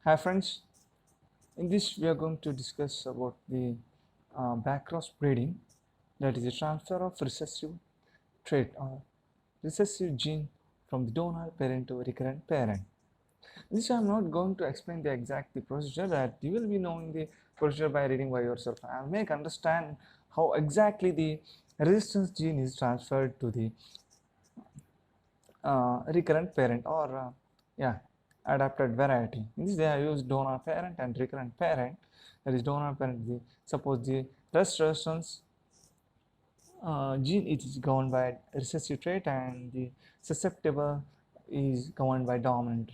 Hi friends, in this we are going to discuss about the backcross breeding, that is the transfer of recessive trait or recessive gene from the donor parent to recurrent parent. This I am not going to explain the exact procedure, that you will be knowing the procedure by reading by yourself. I will make understand how exactly the resistance gene is transferred to the recurrent parent or yeah, adapted variety. In this they have used donor parent and recurrent parent. That is donor parent, suppose the resistance gene it is governed by recessive trait and the susceptible is governed by dominant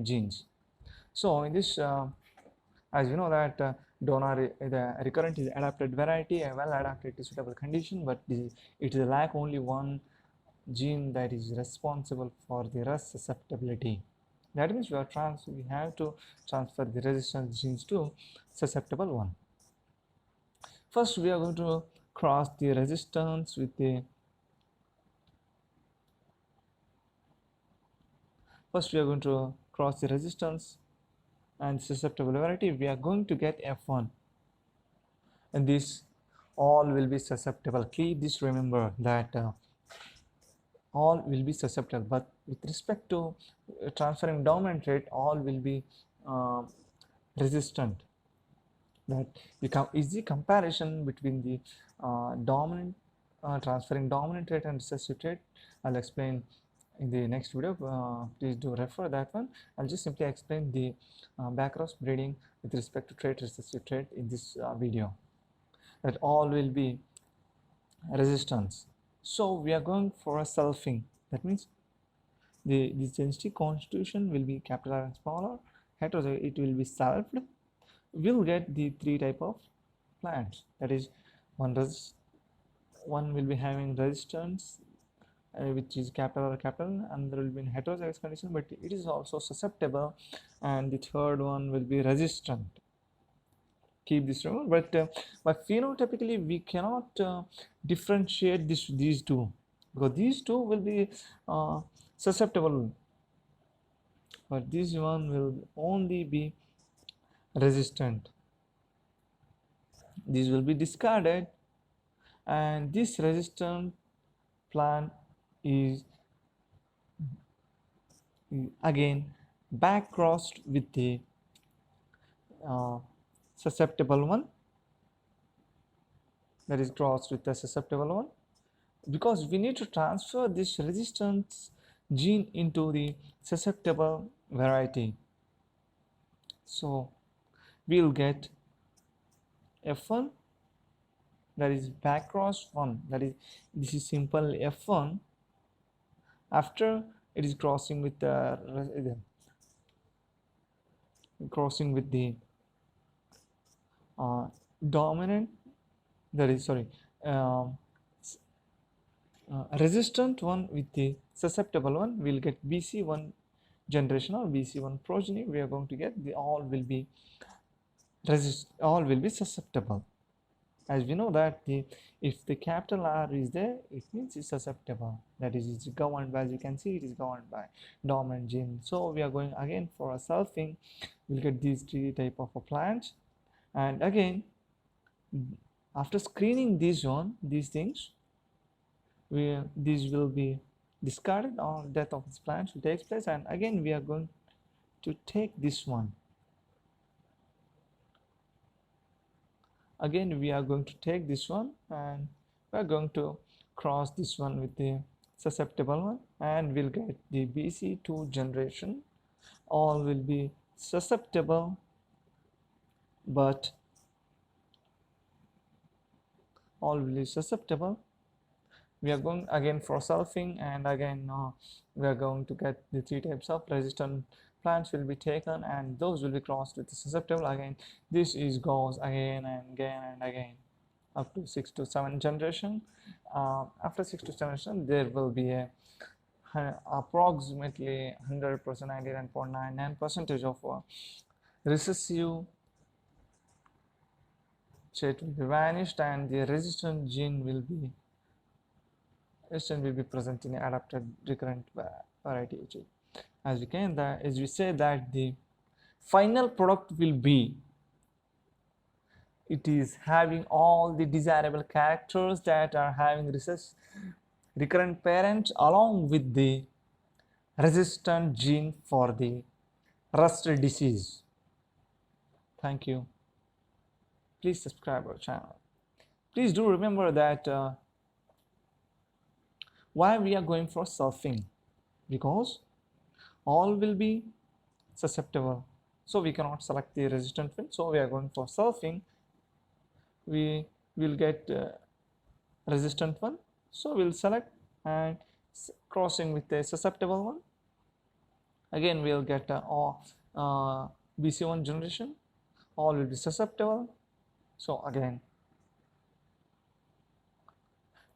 genes. So in this as you know that the recurrent is adapted variety, a well adapted to suitable condition, but it is lack only one gene that is responsible for the rest susceptibility. That means we have to transfer the resistance genes to susceptible one. First we are going to cross the resistance with the and susceptible variety. We are going to get F1, and this all will be susceptible. Please this remember that all will be susceptible, but with respect to transferring dominant trait, all will be uh, resistant. That become easy comparison between the dominant transferring dominant trait and recessive trait. I'll explain in the next video. Please do refer that one. I'll just simply explain the backcross breeding with respect to trait recessive trait in this video. That all will be resistance. So we are going for a selfing. That means the genetic constitution will be capital R and small r. Heterozygous it will be selfed. We'll get the three type of plants. That is one will be having resistance which is capital or capital, and there will be in heterozygous condition, but it is also susceptible, and the third one will be resistant. Keep this remember, but phenotypically we cannot differentiate these two, because these two will be susceptible, but this one will only be resistant. These will be discarded, and this resistant plant is again backcrossed with the uh, susceptible one, that is crossed with the susceptible one, because we need to transfer this resistance gene into the susceptible variety. So we'll get F1, that is backcross 1, that is this is simple F1 after it is crossing with the dominant, that is sorry um, resistant one with the susceptible one. We'll get BC1 generation or BC1 progeny. We are going to get the all will be susceptible. As we know that if the capital R is there, it means it's susceptible. That is, it's governed by, as you can see, it is governed by dominant gene. So we are going again for a selfing. We'll get these three type of plants, and again after screening these things, these will be discarded, or death of this plant will take place, and again we are going to take this one. Again we are going to take this one, and we are going to cross this one with the susceptible one, and we'll get the BC2 generation. All will be susceptible, but all will be susceptible. We are going again for selfing, and again we are going to get the three types of resistant plants will be taken, and those will be crossed with the susceptible. Again this is goes again and again and again up to 6 to 7 generation. After 6 to 7 generation there will be a approximately 100%, 99.99% of recessive trait will be vanished, and the resistant gene will be present in adapted recurrent variety. as we say that the final product will be, it is having all the desirable characters that are having recurrent parents along with the resistant gene for the rust disease. Thank you. Please subscribe our channel. Please do remember that why we are going for selfing, because all will be susceptible, so we cannot select the resistant one, so we are going for selfing. We will get resistant one, so we'll select, and crossing with the susceptible one, again we'll get BC1 generation, all will be susceptible. So again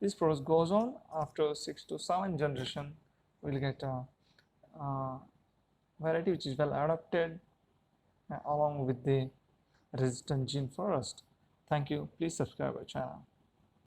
this process goes on. After 6 to 7 generation, we'll get a variety which is well adapted along with the resistant gene for rust. Thank you. Please subscribe our channel.